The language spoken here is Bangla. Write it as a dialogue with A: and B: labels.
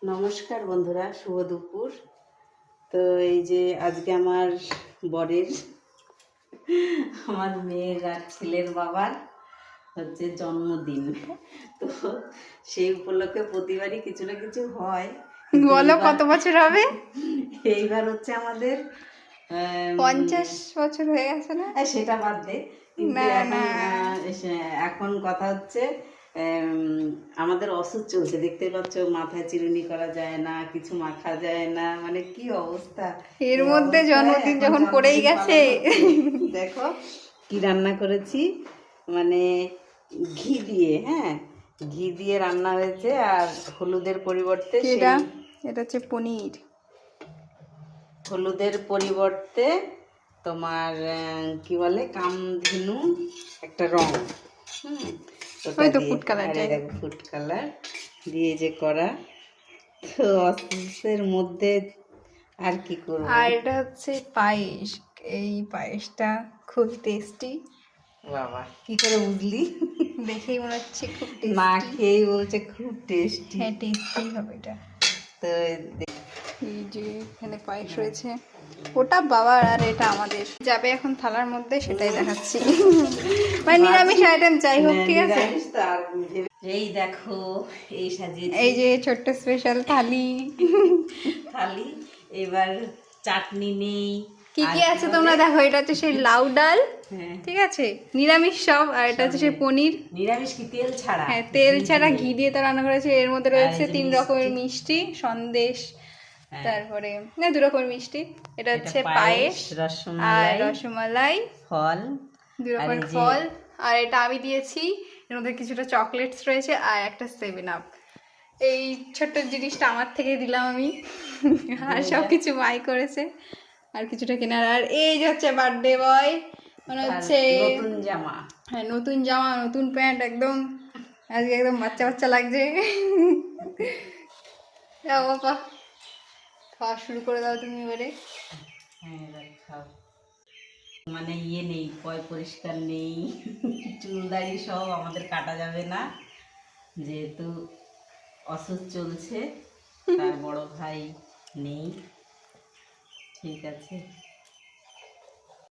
A: নমস্কার বন্ধুরা, শুভ দুপুর। তো এই যে আজকে আমার বরের আমার মেয়ের আর ছেলের বাবার হচ্ছে জন্মদিন। তো সেই উপলক্ষে প্রতিবারই কিছু না কিছু হয়।
B: বলো কত বছর হবে?
A: এইবার হচ্ছে আমাদের
B: 50 বছর হয়ে গেছে না?
A: সেটা বাদ দে, কিন্তু
B: না
A: এখন
B: না,
A: এখন কথা হচ্ছে আমাদের অসুখ চলছে, দেখতে পাচ্ছ, মাথায় চিরুনি করা যায় না, কিছু মাখা যায় না, মানে কি অবস্থা।
B: এর
A: এই
B: মধ্যে
A: অবস্থায়
B: জন্মদিন
A: এখন
B: যখন পড়েই
A: জন্মদিন
B: গেছে।
A: পালন করছি। দেখো কি রান্না করেছি, মানে ঘি দিয়ে, হ্যাঁ ঘি দিয়ে রান্না হয়েছে। আর হলুদের পরিবর্তে
B: এটা
A: সেই
B: এটা হচ্ছে পনির।
A: হলুদের পরিবর্তে তোমার কি বলে, কামধেনু একটা রং, ওটা
B: ওই তো
A: দিয়ে,
B: ফুড কালার,
A: আরে
B: যাই হোক।
A: দেখো ফুড কালার দিয়ে যে করা। তো অসুসের মধ্যে আর কি করবো।
B: আর এটা হচ্ছে পায়েস। এই পায়েসটা খুব টেস্টি।
A: বাবা, কি করে বুঝলি?
B: দেখেই মনে হচ্ছে খুব
A: না
B: টেস্টি।
A: খেয়েই বলছে খুব টেস্টি।
B: হ্যাঁ, টেস্টি হবে এটা।
A: তো
B: এই যে এখানে পায়েস রয়েছে, ওটা বাবার আর এটা আমাদের। যাবে এখন থালার মধ্যে, সেটাই দেখাচ্ছি। মানে নিরামিষ আইটেম, যাই হোক, ঠিক আছে।
A: নিরামিষ তো আর এই দেখো, এই সাজিয়েছি,
B: এই যে ছোট্ট স্পেশাল থালি।
A: থালি। এবার চাটনি নেই,
B: কি
A: আর
B: কি আছে
A: বলে?
B: তোমরা দেখো। এটা হচ্ছে সেই লাউ ডাল,
A: হ্যাঁ,
B: ঠিক আছে, নিরামিষ সব। আর এটা হচ্ছে সেই পনির।
A: নিরামিষ কি তেল ছাড়া?
B: হ্যাঁ, তেল
A: ঘি
B: ছাড়া,
A: দিয়ে।
B: ঘি দিয়ে তো রান্না করেছে। এর মধ্যে
A: আর
B: রয়েছে
A: এই যে
B: 3 রকমের মিষ্টি, সন্দেশ,
A: হ্যাঁ,
B: তারপরে না 2 রকমের মিষ্টি। এটা হচ্ছে পায়েস আর
A: রসমালাই,
B: রসমালাই,
A: ফল,
B: 2
A: আর
B: রকমের
A: এই যে
B: ফল। আর এটা আমি দিয়েছি। এর মধ্যে কিছুটা চকলেটস রয়েছে আর একটা 7 আপ। এই ছোট্ট জিনিসটা আমার থেকে দিলাম আমি। আর সব কিছু বাই করেছে, আর কিছুটা কেনার। আর এই যে হচ্ছে বার্থডে বয়, মানে হচ্ছে
A: নতুন জামা।
B: হ্যাঁ, নতুন জামা, নতুন প্যান্ট, একদম আজকে একদম বাচ্চা বাচ্চা লাগছে। যাও বাবা, খাওয়া শুরু করে দাও তুমি এবারে।
A: হ্যাঁ, খাও। মানে ইয়ে নেই, পয় পরিষ্কার নেই, চুল দাড়ি সব আমাদের কাটা যাবে না, যেহেতু অসুখ চলছে। তার বড় ভাই নেই, ঠিক আছে।